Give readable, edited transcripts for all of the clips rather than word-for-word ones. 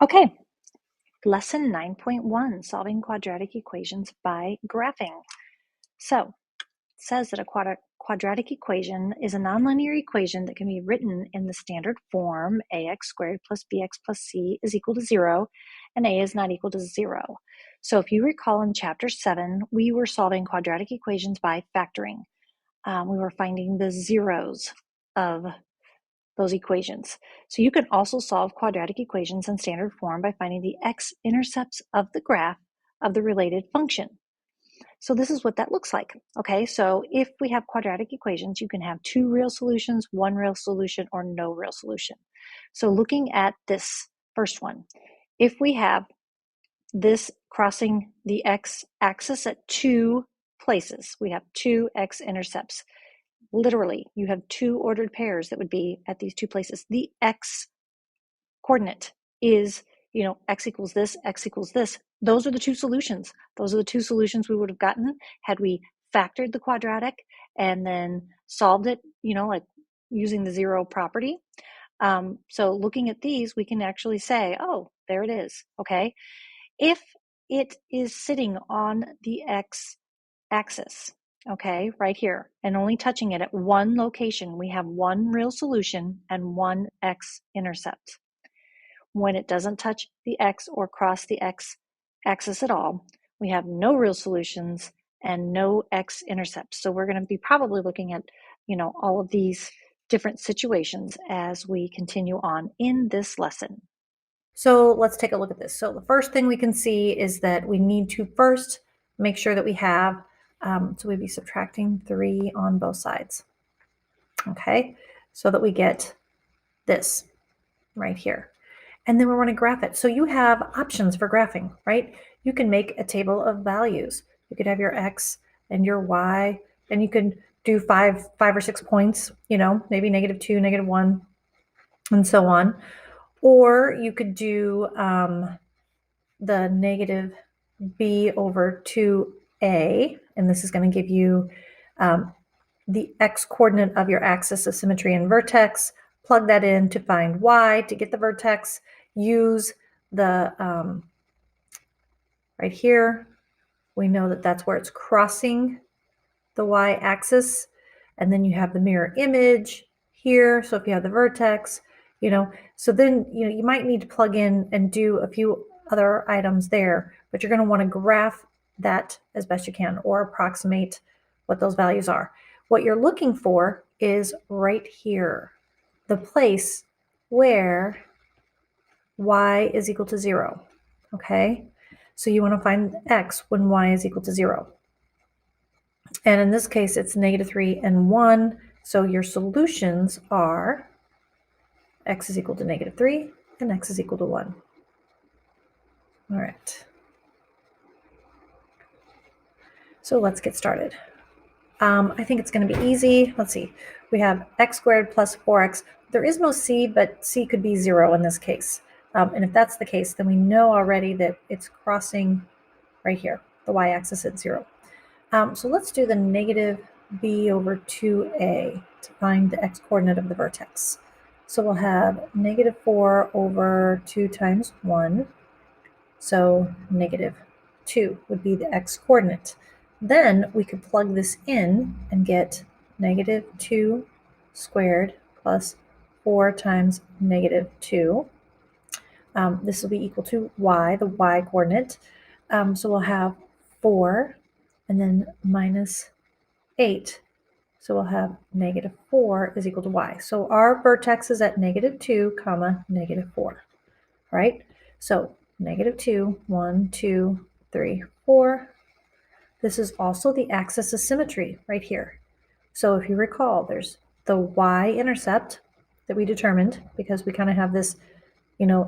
Okay, lesson 9.1, solving quadratic equations by graphing. So, it says that a quadratic equation is a nonlinear equation that can be written in the standard form ax squared plus bx plus c is equal to 0, and a is not equal to 0. So if you recall in chapter 7, we were solving quadratic equations by factoring. We were finding the zeros of those equations. So you can also solve quadratic equations in standard form by finding the x-intercepts of the graph of the related function. So this is what that looks like. Okay, so if we have quadratic equations, you can have two real solutions, one real solution, or no real solution. So looking at this first one, if we have this crossing the x-axis at two places, we have two x-intercepts. Literally, you have two ordered pairs that would be at these two places. The x coordinate is, x equals this, x equals this. Those are the two solutions. Those are the two solutions we would have gotten had we factored the quadratic and then solved it, like using the zero property. So looking at these, we can actually say, oh, there it is, okay? If it is sitting on the x-axis, okay, right here, and only touching it at one location, we have one real solution and one x-intercept. When it doesn't touch the x or cross the x-axis at all, we have no real solutions and no x-intercepts. So we're going to be probably looking at, all of these different situations as we continue on in this lesson. So let's take a look at this. So the first thing we can see is that we need to first make sure that we have, so we'd be subtracting 3 on both sides, okay? So that we get this right here. And then we want to graph it. So you have options for graphing, right? You can make a table of values. You could have your x and your y, and you can do five or 6 points, maybe -2, -1, and so on. Or you could do the negative b over 2a, and this is going to give you the x coordinate of your axis of symmetry and vertex. Plug that in to find y to get the vertex. Use the right here. We know that that's where it's crossing the y-axis, and then you have the mirror image here. So if you have the vertex, so then you might need to plug in and do a few other items there, but you're going to want to graph that as best you can or approximate what those values are. What you're looking for is right here, the place where y is equal to 0. Okay, so you want to find x when y is equal to 0. And in this case, it's -3 and 1. So your solutions are x is equal to -3 and x is equal to 1. All right. So let's get started. I think it's going to be easy. Let's see. We have x squared plus 4x. There is no c, but c could be 0 in this case. And if that's the case, then we know already that it's crossing right here, the y-axis at 0. So let's do the negative b over 2a to find the x-coordinate of the vertex. So we'll have -4 over 2 times 1. So -2 would be the x-coordinate. Then we could plug this in and get -2 squared plus 4 times -2. This will be equal to y, the y-coordinate. So we'll have 4 and then -8. So we'll have -4 is equal to y. So our vertex is at -2, comma, -4, right? So -2, 1, 2, 3, 4. This is also the axis of symmetry right here. So if you recall, there's the y-intercept that we determined because we kind of have this,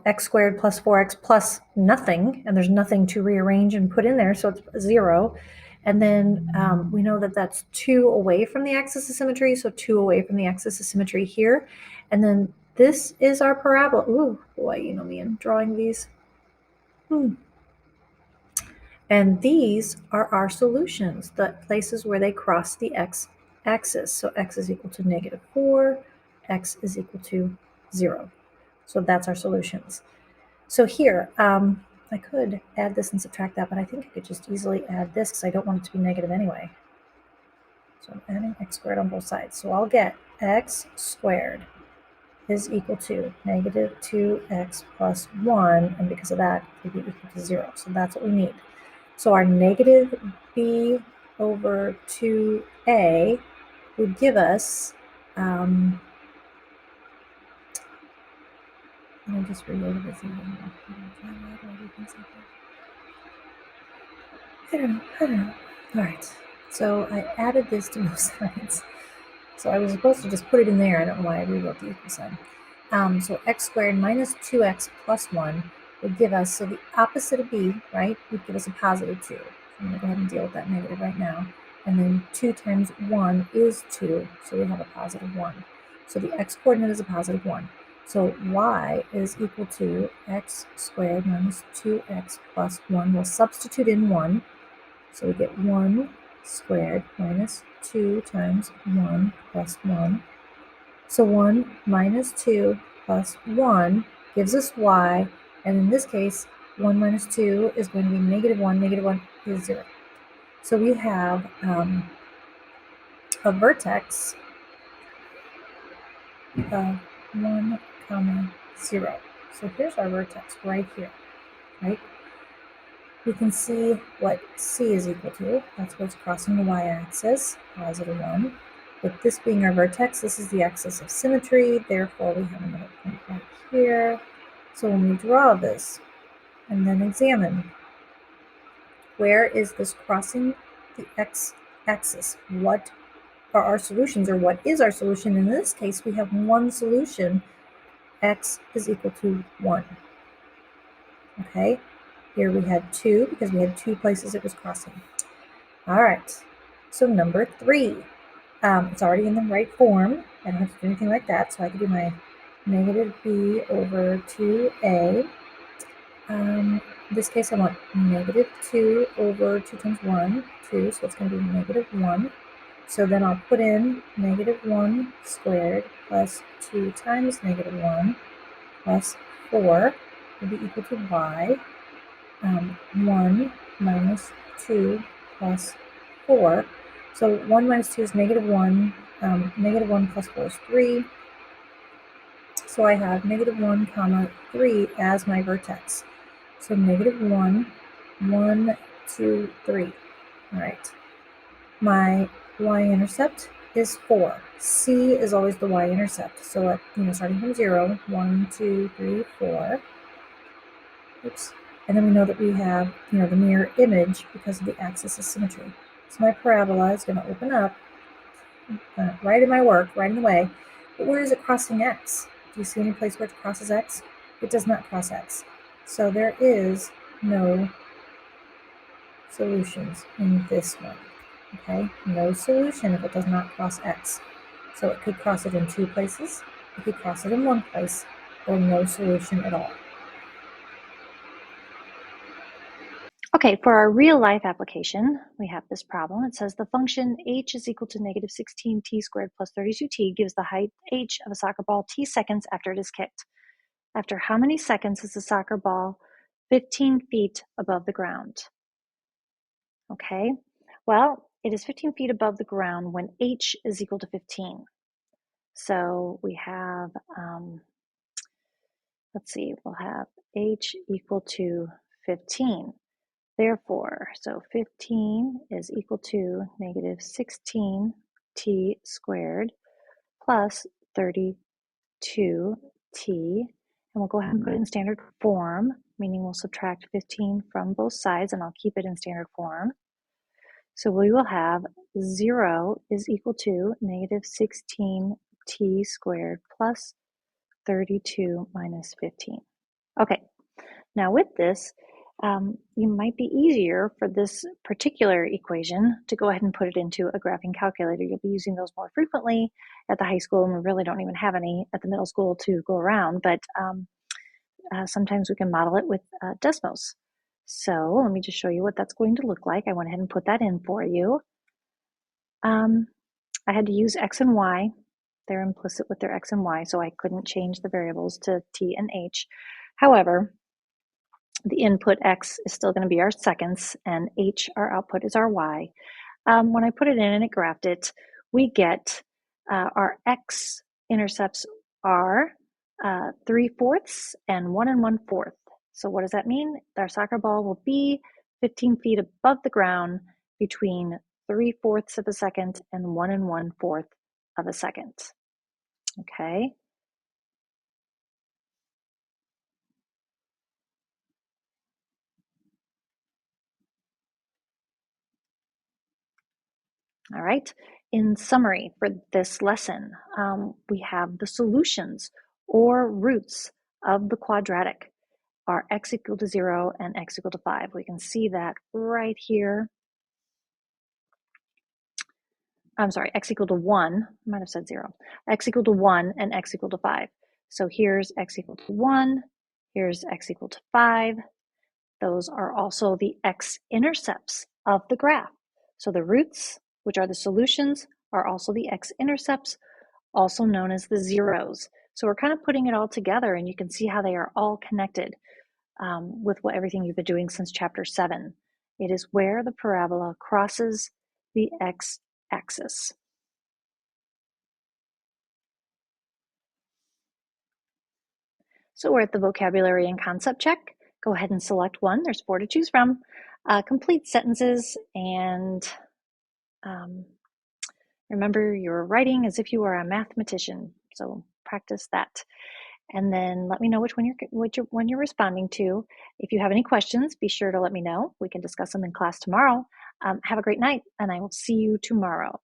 x squared plus 4x plus nothing, and there's nothing to rearrange and put in there, so it's 0. And then we know that that's 2 away from the axis of symmetry, so 2 away from the axis of symmetry here. And then this is our parabola. Ooh, boy, me and drawing these. And these are our solutions, the places where they cross the x-axis. So x is equal to -4, x is equal to 0. So that's our solutions. So here, I could add this and subtract that, but I think I could just easily add this because I don't want it to be negative anyway. So I'm adding x squared on both sides. So I'll get x squared is equal to negative 2x plus 1, and because of that, it would be equal to 0. So that's what we need. So our negative b over 2a would give us, let me just reload this again. I don't know. All right, so I added this to both sides. So I was supposed to just put it in there. I don't know why I rewrote the equal sign. So x squared minus 2x plus 1 would give us, so the opposite of b, right, would give us a positive 2. So I'm going to go ahead and deal with that negative right now. And then 2 times 1 is 2, so we have a positive 1. So the x coordinate is a positive 1. So y is equal to x squared minus 2x plus 1. We'll substitute in 1. So we get 1 squared minus 2 times 1 plus 1. So 1 minus 2 plus 1 gives us y, and in this case, 1 minus 2 is going to be negative 1. Negative 1 is 0. So we have a vertex of 1, comma 0. So here's our vertex right here, right? We can see what c is equal to. That's what's crossing the y-axis, positive 1. With this being our vertex, this is the axis of symmetry. Therefore, we have another point right here. So when we draw this and then examine, where is this crossing the x-axis? What are our solutions, or what is our solution? In this case, we have one solution. X is equal to 1. Okay, here we had 2 because we had 2 places it was crossing. All right, so number 3. It's already in the right form. I don't have to do anything like that, so I can do my negative b over 2a. In this case, I want negative 2 over 2 times 1, 2, so it's going to be negative 1. So then I'll put in negative 1 squared plus 2 times negative 1 plus 4 will be equal to y. 1 minus 2 plus 4. So 1 minus 2 is negative 1. Negative 1 plus 4 is 3. So I have negative 1 comma 3 as my vertex. So negative 1, 1, 2, 3. All right. My y-intercept is 4. C is always the y-intercept. So starting from 0, 1, 2, 3, 4. Oops. And then we know that we have, the mirror image because of the axis of symmetry. So my parabola is going to open up right in my work, right in the way. But where is it crossing x? Do you see any place where it crosses x? It does not cross x. So there is no solutions in this one. Okay, no solution if it does not cross x. So it could cross it in 2 places, it could cross it in 1 place, or no solution at all. Okay, for our real life application, we have this problem. It says the function h is equal to negative 16t squared plus 32t gives the height h of a soccer ball t seconds after it is kicked. After how many seconds is the soccer ball 15 feet above the ground? Okay, well, it is 15 feet above the ground when h is equal to 15. So we have, let's see, we'll have h equal to 15. Therefore, so 15 is equal to negative 16t squared plus 32t. And we'll go ahead and put it in standard form, meaning we'll subtract 15 from both sides, and I'll keep it in standard form. So we will have 0 is equal to negative 16t squared plus 32 minus 15. Okay, now with this, you might be easier for this particular equation to go ahead and put it into a graphing calculator. You'll be using those more frequently at the high school, and we really don't even have any at the middle school to go around, but sometimes we can model it with Desmos. So let me just show you what that's going to look like. I went ahead and put that in for you. I had to use x and y. They're implicit with their x and y, so I couldn't change the variables to t and h. However, The input x is still going to be our seconds, and h, our output, is our y. When I put it in and it graphed it, we get our x-intercepts are 3/4 and 1 1/4. So what does that mean? Our soccer ball will be 15 feet above the ground between 3/4 of a second and 1 1/4 of a second. Okay. All right. In summary for this lesson, we have the solutions or roots of the quadratic are x equal to 0 and x equal to 5. We can see that right here. I'm sorry, x equal to 1. I might have said 0. X equal to 1 and x equal to 5. So here's x equal to 1. Here's x equal to 5. Those are also the x-intercepts of the graph. So the roots, which are the solutions, are also the x-intercepts, also known as the zeros. So we're kind of putting it all together, and you can see how they are all connected with everything you've been doing since chapter 7. It is where the parabola crosses the x-axis. So we're at the vocabulary and concept check. Go ahead and select one. There's 4 to choose from. Complete sentences, and remember, you're writing as if you are a mathematician. So practice that. And then let me know which one you're responding to. If you have any questions, be sure to let me know. We can discuss them in class tomorrow. Have a great night, and I will see you tomorrow.